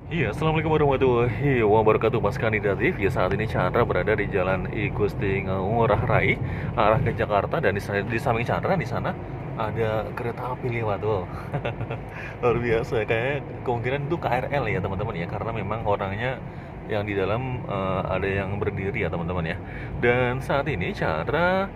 Iya, Assalamualaikum warahmatullahi wabarakatuh Mas Kandidatif. Ya, saat ini Chandra berada di Jalan I Gusti Ngurah Rai, arah ke Jakarta. Dan di samping Chandra di sana ada kereta api lewat. Wow. Luar biasa, kayak kemungkinan itu KRL ya teman-teman ya. Karena memang orangnya yang di dalam ada yang berdiri ya teman-teman ya. Dan saat ini Chandra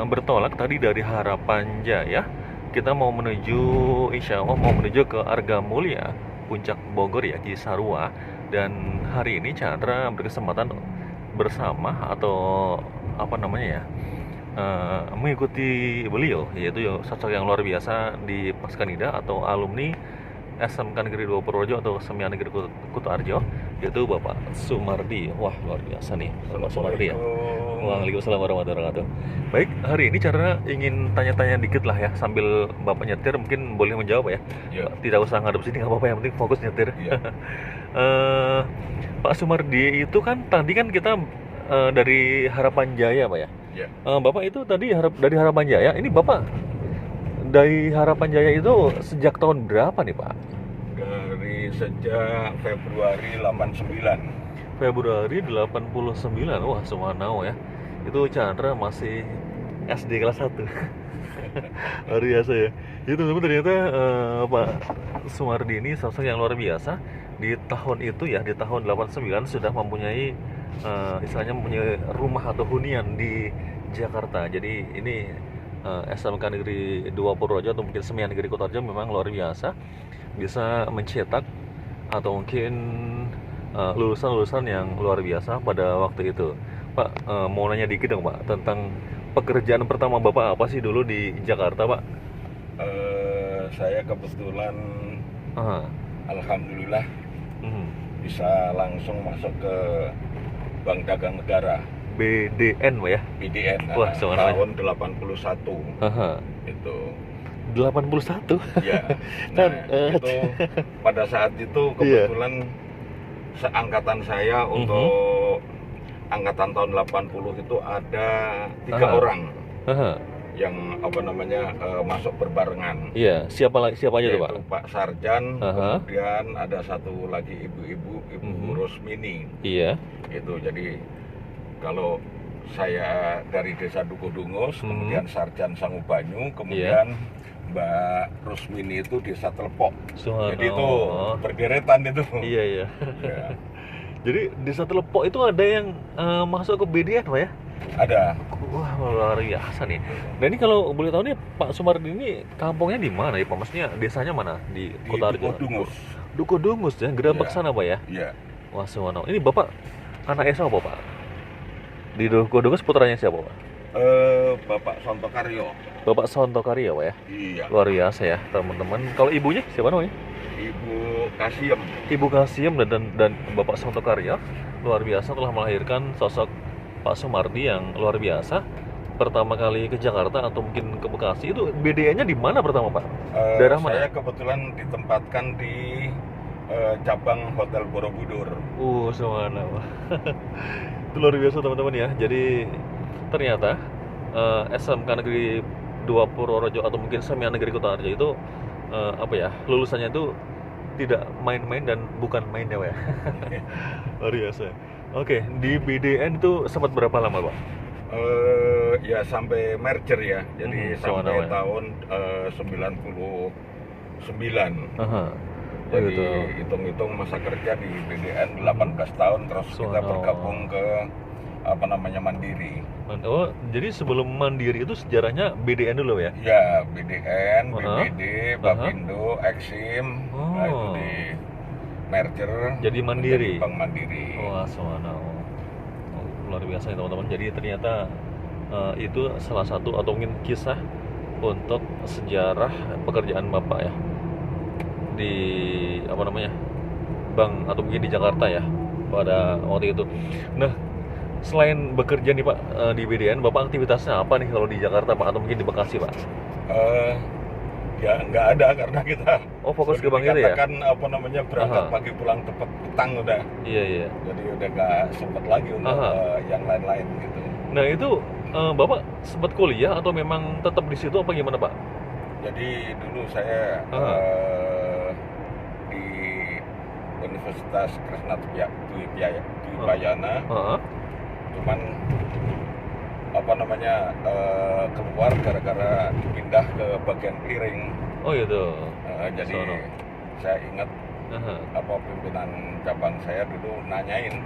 bertolak tadi dari Harapan Jaya. Kita mau menuju, insya Allah mau menuju ke Arga Mulia, Puncak Bogor ya, Cisarua. Dan hari ini Chandra berkesempatan bersama atau apa namanya ya, mengikuti beliau, yaitu sosok yang luar biasa di Paskanida atau alumni SMK Negeri 2 Purworejo atau Semian Negeri Kutoarjo, yaitu Bapak Sumardi. Wah, luar biasa nih Bapak Sumardi ya. Waalaikumsalam warahmatullahi wabarakatuh. Baik, hari ini cara ingin tanya-tanya dikit lah ya, sambil Bapak nyetir mungkin boleh menjawab ya. Ya, Tidak usah ngadep sini, nggak apa-apa, yang penting fokus nyetir. ya, Eh, Pak Sumardi itu kan tadi kan kita dari Harapan Jaya Pak ya. ya. Bapak itu tadi dari Harapan Jaya. Ini Bapak dari Harapan Jaya itu sejak tahun berapa nih Pak? Dari sejak Februari 89. Februari 89. Wah, Sumanau ya. Itu Chandra masih SD kelas 1. Luar biasa ya. Itu teman-teman, ternyata Pak Sumardi ini sosok yang luar biasa. Di tahun itu ya, di tahun 89 sudah mempunyai istilahnya mempunyai rumah atau hunian di Jakarta. Jadi ini SMK Negeri 2 Purworejo atau mungkin Semian Negeri Kutoarjo memang luar biasa, bisa mencetak atau mungkin lulusan-lulusan yang luar biasa pada waktu itu. Pak, mau nanya dikit dong Pak tentang pekerjaan pertama Bapak apa sih dulu di Jakarta Pak? Saya kebetulan, Aha. alhamdulillah, Mhm. bisa langsung masuk ke Bank Dagang Negara, BDN Pak ya? BDN, Wah, semangat. tahun 81 Aha. itu. 81. Ya, Kan, nah itu pada saat itu Iya. kebetulan seangkatan saya Mhm. untuk angkatan tahun 80 itu ada 3 Aha. orang Aha. yang masuk berbarengan. Iya, siapa aja tuh Pak? Yaitu Pak Sarjan, Aha. kemudian ada satu lagi ibu Mhm. Rosmini. Iya. Itu jadi kalau saya dari desa Dukodungus, kemudian Sarjan Sangubanyu, kemudian Mbak Rosmini itu desa Telepok. Jadi itu Subhanallah. berderetan itu. Iya, iya. Ya, Jadi di satu Lepok itu ada yang masuk ke BDN Pak ya? ada Wah, luar biasa nih. Nah ini kalau boleh tahu nih Pak Sumardi ini kampungnya di mana ya Pak? Maksudnya desanya mana? Di di Kota Arjo? Dukodungus. Dukodungus ya, Gerabak Ya. sana Pak ya? Iya. Wah, subhanallah. Ini Bapak anak siapa Pak? Di Dukodungus putranya siapa Pak? Bapak Sontokaryo. Bapak Sontokarya Pak ya? Iya. Luar biasa ya teman-teman. Kalau ibunya siapa namanya? Ibu Kasiem. Ibu Kasiem dan Bapak Sontokarya luar biasa telah melahirkan sosok Pak Sumardi yang luar biasa. Pertama kali ke Jakarta atau mungkin ke Bekasi itu BDN-nya di mana pertama Pak? Daerah mana? Saya kebetulan ditempatkan di cabang Hotel Borobudur. Subhanallah. Itu luar biasa teman-teman ya. Jadi ternyata SMK Negeri 2 Purworejo atau mungkin Semian Negeri Kutoarjo itu apa ya, lulusannya itu tidak main-main dan bukan main ya Pak ya. Luar biasa. Oke, di BDN itu sempat berapa lama Pak? Ya sampai merger ya, jadi sampai Subhanallah. tahun 99. Aha. Oh Jadi gitu. hitung-hitung masa kerja di BDN 18 tahun, terus kita Subhanallah. bergabung ke Mandiri. Oh, jadi sebelum Mandiri itu sejarahnya BDN dulu ya? Ya, BDN, Aha. BBD, Bapindo, Exim, nah itu Oh. di merger Jadi Mandiri. menjadi Bank Mandiri. Wah, subhanallah. Oh, luar biasa ya teman-teman. Jadi ternyata itu salah satu atau mungkin kisah untuk sejarah pekerjaan Bapak ya di apa namanya, bank atau mungkin di Jakarta ya pada waktu itu. Nah, selain bekerja nih Pak di BDN, Bapak aktivitasnya apa nih kalau di Jakarta Pak atau mungkin di Bekasi Pak? Eh, Ya nggak ada karena kita Oh, fokus ke bank itu ya? dikatakan berangkat Aha. pagi pulang tepat petang udah. Iya, iya. Jadi udah nggak sempet lagi untuk Aha. yang lain-lain gitu. Nah itu Bapak sempat kuliah atau memang tetap di situ apa gimana Pak? Jadi dulu saya Aha. di Universitas Krishna Dwipayana, cuman apa namanya keluar gara-gara dipindah ke bagian clearing. Oh gitu. Jadi saya ingat apa pimpinan cabang saya dulu nanyain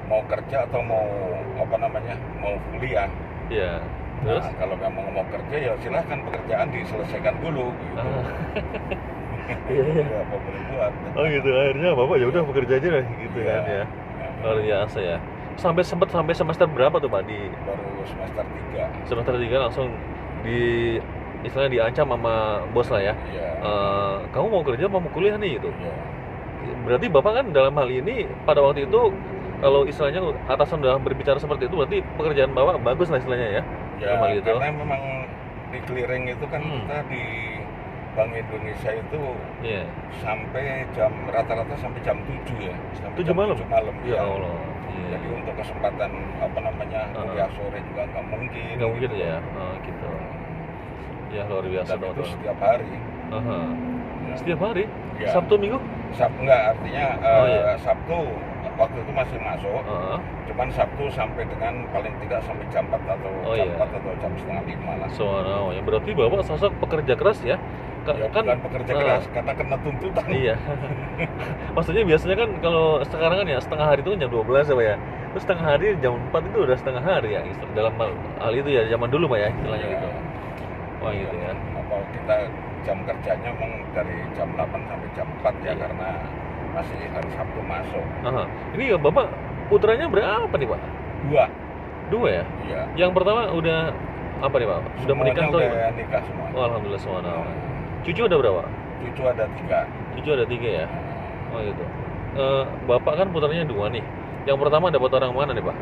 mau kerja atau mau apa namanya mau kuliah. Iya. Terus? Nah, kalau memang mau kerja ya silahkan pekerjaan diselesaikan dulu. Gitu. Iya. Ya, apa boleh buat. Oh gitu. Akhirnya bapak ya udah bekerja aja lah gitu Iya. kan ya. Luar biasa ya. Sampai semester berapa tuh Pak di Baru semester 3. semester 3 langsung di istilahnya diancam sama bos lah ya. Iya. Kamu mau kerja mau kuliah nih gitu. Iya. Berarti bapak kan dalam hal ini pada waktu itu kalau istilahnya atasan udah berbicara seperti itu berarti pekerjaan bapak bagus lah istilahnya ya. Ya, dalam hal itu. karena memang di clearing itu kan kita di Bank Indonesia itu sampai rata-rata sampai jam 7 ya. Sampai 7 malam? 7 malam Ya Allah. Iya. Jadi untuk kesempatan apa namanya kuliah sore juga nggak mungkin. Nggak mungkin ya. Gitu. Ya luar biasa. Dan itu setiap hari. Ya. Setiap hari? Ya. Sabtu Minggu? Enggak, artinya Sabtu waktu itu masih masuk. Cuman Sabtu sampai dengan paling tidak sampai jam 4 atau jam 4 atau jam setengah 5 lah. Ya berarti bapak sosok pekerja keras ya? Ya, kan bukan pekerja keras, karena kena tuntutan. Iya. Maksudnya biasanya kan kalau sekarang kan ya setengah hari itu kan jam 12 ya Pak ya. Terus setengah hari jam 4 itu udah setengah hari ya. Dalam hal itu ya zaman dulu Pak ya istilahnya gitu. Wah gitu ya. Apa kita jam kerjanya memang dari jam 8 sampai jam 4 ya karena masih hari Sabtu masuk. Ini ya Bapak putranya berapa nih Pak? 2 ya? Iya. Yang pertama udah apa nih Pak? Sudah menikah atau? Udah nikah semua. Oh, alhamdulillah semua. Cucu ada berapa? Cucu ada 3. Cucu ada 3 ya? Oh gitu. Bapak kan putranya 2 nih. Yang pertama dapat orang mana nih Pak?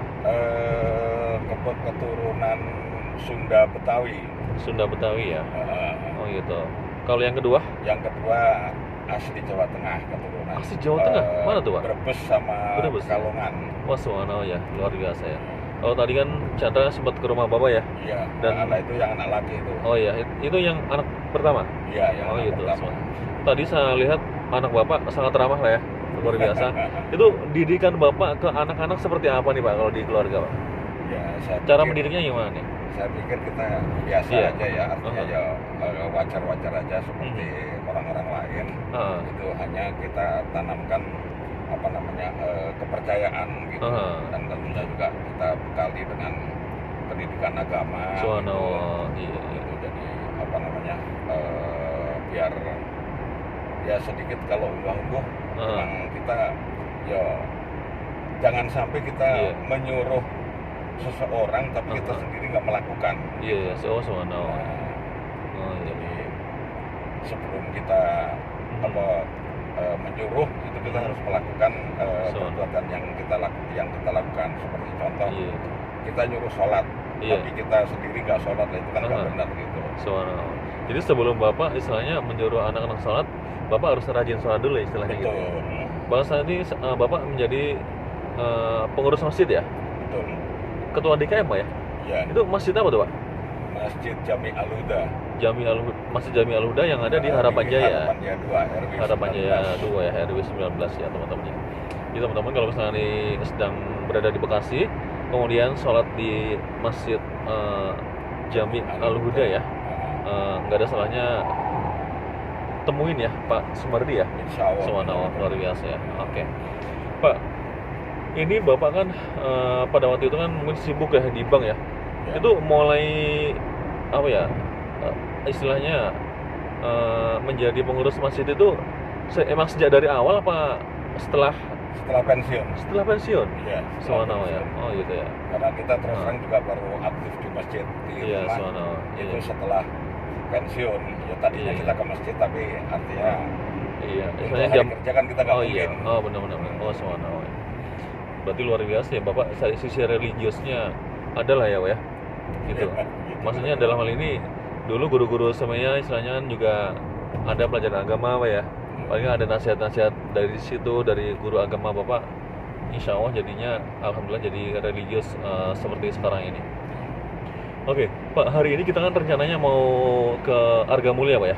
Keturunan Sunda Betawi. Sunda Betawi ya? Oh gitu. Kalau yang kedua? Yang kedua asli Jawa Tengah keturunan. Asli Jawa Tengah? Mana tuh Pak? Brebes sama Pekalongan. Wah subhanallah ya, luar biasa ya. Kalau tadi kan Chandra sempat ke rumah Bapak ya? Iya, dan anak itu yang anak laki itu. Oh iya, itu yang anak pertama? Iya, yang anak gitu. pertama. Tadi saya lihat anak Bapak sangat ramah lah ya, luar biasa. Itu didikan Bapak ke anak-anak seperti apa nih Pak kalau di keluarga Pak? Ya, cara mendidiknya gimana nih? Saya pikir kita biasa aja ya, artinya ya wajar-wajar aja seperti orang-orang lain. Itu hanya kita tanamkan apa namanya kepercayaan gitu, dan tentunya juga kita bekali dengan pendidikan agama. Gitu. Jadi apa namanya biar ya sedikit kalau ungguh memang kita ya jangan sampai kita menyuruh seseorang tapi kita sendiri nggak melakukan. Iya, Jadi sebelum kita menyuruh itu kita harus melakukan perbuatan yang kita lakukan. Seperti contoh kita nyuruh sholat tapi kita sendiri nggak sholat, itu kan nggak benar gitu. Jadi sebelum Bapak istilahnya menyuruh anak-anak sholat, Bapak harus rajin sholat dulu ya istilahnya. Betul. Gitu. Bahasa ini Bapak menjadi pengurus masjid ya? Betul. Ketua DKM Pak ya? Iya. Itu masjid apa tuh Pak? Masjid Jami Al-Huda. Masjid Jami Al-Huda yang ada di Harapan Jaya. Harapan Jaya 2, RW 2 ya, RW 19 ya teman-teman ya. Jadi teman-teman kalau misalnya sedang berada di Bekasi, kemudian sholat di Masjid Jami Al-Huda ya, nggak ada salahnya temuin ya Pak Sumardi ya. Insyaallah. Luar biasa ya. Oke. Pak, ini Bapak kan pada waktu itu kan mungkin sibuk ya di bank ya. Itu mulai apa ya istilahnya menjadi pengurus masjid itu emang sejak dari awal apa setelah pensiun? Setelah pensiun? Iya. Ya. Oh gitu ya. Karena kita terus terang juga baru aktif di masjid di rumah. Itu setelah pensiun. Ya tadinya kita ke masjid tapi artinya untuk hari kerja kan kita nggak mungkin. Oh benar-benar. Oh subhanallah. Berarti luar biasa ya Bapak, sisi religiusnya ada lah ya Pak ya? Gitu. Maksudnya dalam hal ini dulu guru-guru semuanya istilahnya kan juga ada pelajaran agama Pak ya? Paling ada nasihat-nasihat dari situ, dari guru agama Bapak. Insya Allah jadinya alhamdulillah jadi religius seperti sekarang ini. Oke, Pak, hari ini kita kan rencananya mau ke Arga Mulia Pak ya?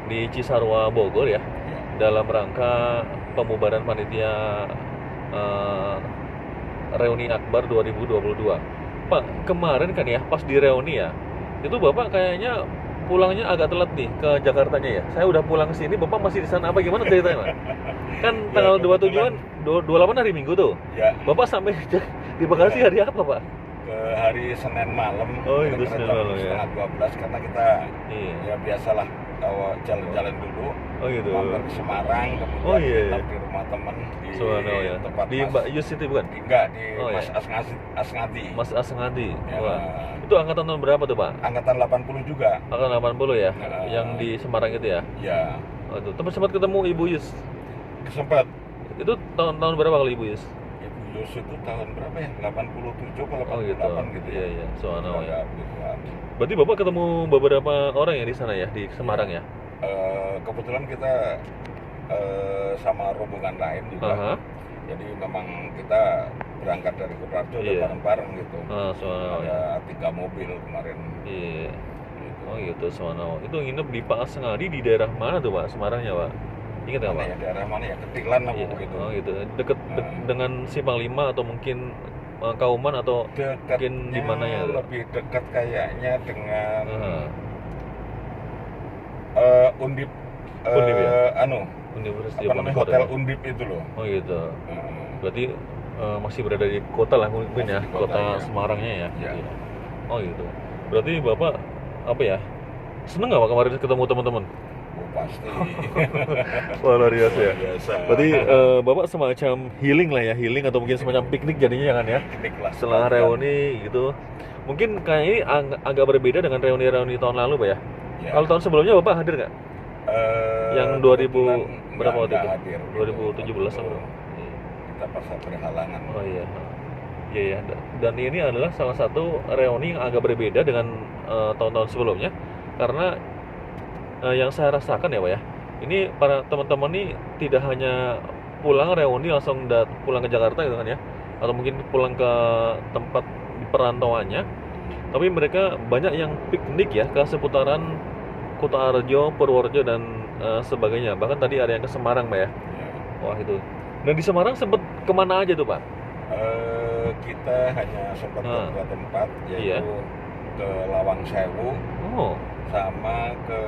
Di Cisarua Bogor ya? Dalam rangka pembubaran panitia reuni Akbar 2022. Pak, kemarin kan ya pas di reuni ya, itu Bapak kayaknya pulangnya agak telat nih ke Jakartanya ya. Saya udah pulang ke sini, Bapak masih di sana apa gimana ceritanya, Pak? Kan tanggal 27-an, 28 hari Minggu tuh. Ya. Bapak sampai di Bekasi hari apa, Pak? Ke hari Senin malam. Oh, itu Senin malam ya. Setengah 12 karena kita ya biasalah jalan-jalan dulu. Oh gitu. Mampir ke Semarang, kemudian tetap di rumah teman di ya. tempat di Mbak Yus itu bukan? Enggak, di Mas ya. Asngadi. Mas Asngadi. Ya. Wah. Itu angkatan tahun berapa tuh, Pak? Angkatan 80 juga. Angkatan 80 ya? Yang di Semarang itu ya? Ya. Oh, itu. Tapi sempat ketemu Ibu Yus? Sempat. Itu tahun berapa kali Ibu Yus? Ibu Yus itu tahun berapa ya? 87 atau 88 gitu. gitu ya? Iya, soalnya ya. Gitu. Berarti Bapak ketemu beberapa orang ya di sana ya, di Semarang ya? Kebetulan kita sama rombongan lain juga. Jadi memang kita berangkat dari Kutarjo bareng-bareng gitu. Ada 3 mobil kemarin. Iya. Gitu. Oh gitu, sono. Itu nginep di Pak Asngadi di daerah mana tuh, Pak? Semarangnya, Pak? Ingat nggak, Pak? Ya, daerah mana ya? Ketilan apa gitu. Oh gitu. Deket dengan Simpang 5 atau mungkin Kauman atau mungkin di mana ya? Lebih dekat kayaknya dengan Undip. Undip ya? Universitas Hotel Undip itu loh. Oh gitu. Berarti masih berada di kota lah mungkin ya, kota Semarangnya ya. Ya. Oh gitu. Berarti Bapak apa ya? Seneng nggak Pak kemarin ketemu teman-teman? Oh, pasti. Wah, luar biasa ya. Biasa. Berarti Bapak semacam healing lah ya, healing atau mungkin semacam piknik jadinya kan ya? Piknik lah. Setelah reuni gitu. Mungkin kayak ini agak berbeda dengan reuni-reuni tahun lalu, Pak ya? Ya. Kalau tahun sebelumnya Bapak hadir nggak? Yang 2000 berapa waktu itu? Hadir, 2017 atau? Kita pas berhalangan. Oh iya. Iya ya. Dan ini adalah salah satu reuni yang agak berbeda dengan tahun-tahun sebelumnya karena yang saya rasakan ya, Pak ya. Ini para teman-teman ini tidak hanya pulang reuni langsung pulang ke Jakarta gitu kan ya, atau mungkin pulang ke tempat perantauannya, tapi mereka banyak yang piknik ya ke seputaran Kutarjo, Purworejo dan sebagainya. Bahkan tadi ada yang ke Semarang, Pak ya. Wah itu. Dan di Semarang sempat kemana aja tuh, Pak? Kita hanya sempat ke 2 tempat, yaitu ke Lawang Sewu, sama ke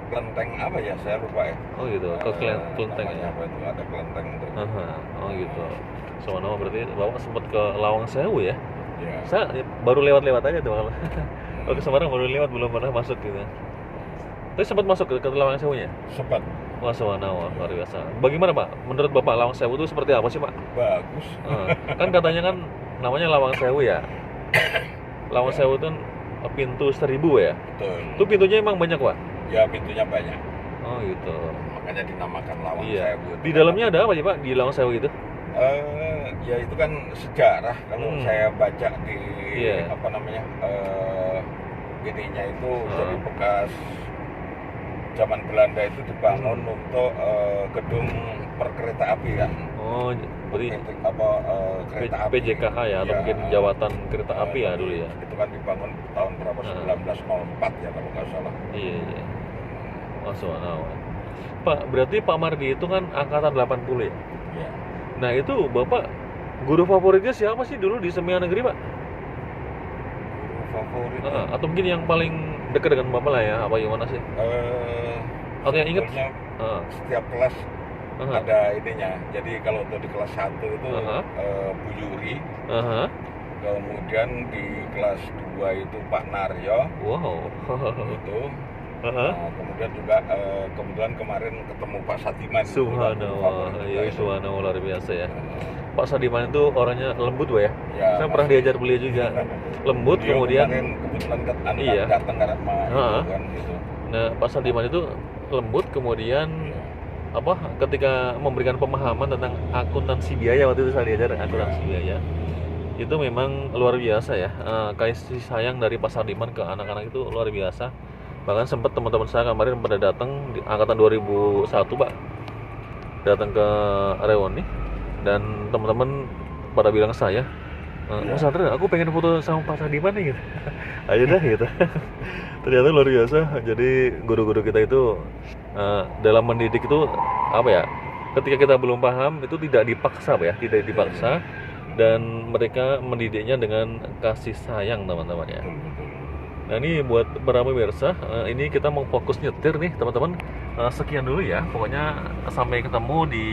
Klenteng apa ya, saya lupa ya. Oh gitu, ke Klenteng ya. Apa itu, ada Klenteng itu. Oh gitu. Soalnya berarti Bapak sempat ke Lawang Sewu ya? Iya. Saya baru lewat-lewat aja tuh kalau. Kalau ke Semarang baru lewat, belum pernah masuk gitu. Tapi sempat masuk ke Lawang Sewunya? Sempat. Wah, luar biasa. Bagaimana Pak? Menurut Bapak Lawang Sewu itu seperti apa sih Pak? Bagus. Kan katanya kan namanya Lawang Sewu ya. Lawang Sewu itu pintu 1000 ya? Betul. Itu pintunya emang banyak Pak? Ya pintunya banyak. Oh gitu. Makanya dinamakan Lawang Sewu. Di dalamnya ada apa sih Pak di Lawang Sewu itu? Ya itu kan sejarah kalau saya baca di apa namanya ininya itu jadi bekas zaman Belanda itu dibangun untuk gedung perkereta api kan. Oh, berarti kereta api PJKH ya, atau mungkin jawatan kereta api ya dulu ya. Itu kan dibangun tahun berapa 1904 ya kalau nggak salah. Iya. Oh, Pak, berarti Pak Mardi itu kan angkatan 80 ya? Iya. Nah, itu Bapak guru favoritnya siapa sih dulu di Semia Negeri, Pak? Guru favorit? Atau mungkin yang paling dekat dengan Bapak lah ya, apa gimana sih? Atau yang inget? Setiap kelas ada ininya. Jadi kalau untuk di kelas 1 itu Bu Yuri. Kemudian di kelas 2 itu Pak Naryo. Wow. Itu. Kemudian juga kebetulan kemarin ketemu Pak Sadiman. Subhanallah, subhanallah, luar biasa ya. Pak Sadiman itu orangnya lembut, Pak ya. Saya pernah diajar beliau juga. Lembut, kemudian kebetulan datang ke rumah kan gitu. Nah, Pak Sadiman itu lembut, kemudian ketika memberikan pemahaman tentang akuntansi biaya, waktu itu saya diajar akuntansi biaya. Itu memang luar biasa ya. Kasih sayang dari Pak Sadiman ke anak-anak itu luar biasa. Bahkan sempat teman-teman saya kemarin pada datang di angkatan 2001 Pak, datang ke reuni, dan teman-teman pada bilang saya Mas Chandra, aku pengen foto sama Pak Sadiman nih gitu. Ayo dah gitu. Ternyata luar biasa. Jadi guru-guru kita itu dalam mendidik itu apa ya? Ketika kita belum paham itu tidak dipaksa ya, tidak dipaksa, dan mereka mendidiknya dengan kasih sayang teman-teman ya. Nah ini buat para pemirsa, ini kita mau fokus nyetir nih teman-teman. Sekian dulu ya, pokoknya sampai ketemu di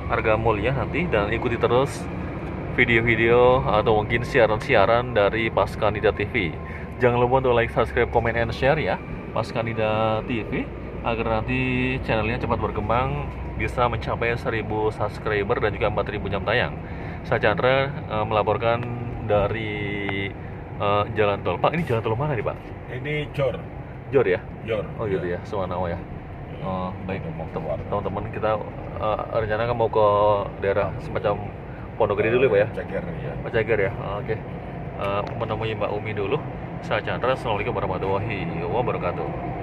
Arga Mulia nanti, dan ikuti terus video-video atau mungkin siaran-siaran dari Paskanida TV. Jangan lupa untuk like, subscribe, comment, and share ya Paskanida TV, agar nanti channelnya cepat berkembang, bisa mencapai 1000 subscriber dan juga 4000 jam tayang. Saya Chandra melaporkan dari jalan tol. Pak, ini jalan tol mana nih Pak? Ini Jor. Jor ya? Jor. Oh gitu ya, Suwanawa ya. Baik teman-teman, kita rencana kan mau ke daerah semacam Pondok Gede dulu Pak ya? Ceger ya. Pak Ceger ya, oke. Menemui Mbak Umi dulu. Saya Chandra, Assalamualaikum warahmatullahi wabarakatuh.